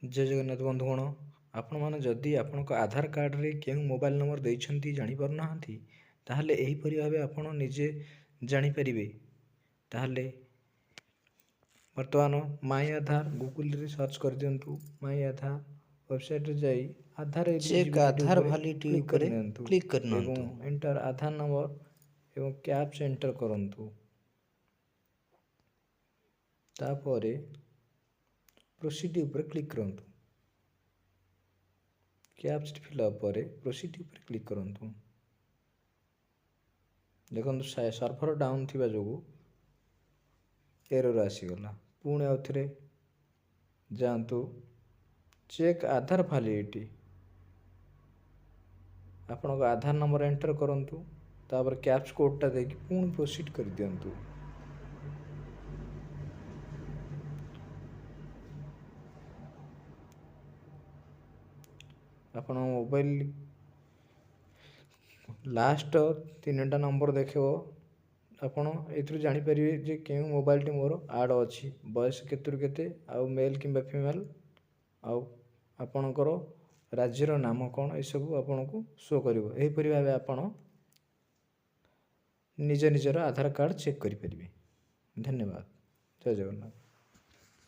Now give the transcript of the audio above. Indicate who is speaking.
Speaker 1: जय जगन्नाथ बंधुगण आपण मैंने जदि आपण आधार कार्ड रे केउ मोबाइल नंबर देइछंती जानि पारुना ताहले एहीपरि भावे आपण निजे जानिपारे। ताहले बर्तमान माई आधार गूगल रे सर्च कर दियंतु। माई आधार वेबसाइट रे जाई आधार
Speaker 2: चेक
Speaker 1: एलिजिबिलिटी
Speaker 2: आधार
Speaker 1: ऊपर
Speaker 2: भैलिडिटी
Speaker 1: क्लिक कर
Speaker 2: उपरे
Speaker 1: नियंतु
Speaker 2: क्लिक करनंतु।
Speaker 1: एवं एंटर आधार नंबर एवं कैप्स एंटर करंतु। तापरे प्रोसीड ऊपर क्लिक करंतु। कैप्स फिलअप पर प्रोसीड ऊपर क्लिक करंतु। देखंतु सर्वर डाउन थिबा जोगु एरर आसीगला। पुणे आउथरे जांतु चेक आधार वैलिडिटी आपन आधार नंबर एंटर करंतु। तापर कैप्स कोड टा देकी पुणी प्रोसीड कर दियंतु। आपन मोबाइल लास्ट 3टा नंबर देखो आपण एथु जानि परिबे जे केउ मोबाइल टी मोर ऐड अछि बयस केतुर केते आ मेल किंबा फीमेल आ आपणकर राज्यर नाम कोन ए सब आपन को शो करिवो। एही परि भाबे आपण निज निजर आधार कार्ड चेक करि परिबे। धन्यवाद। जय जगन्नाथ।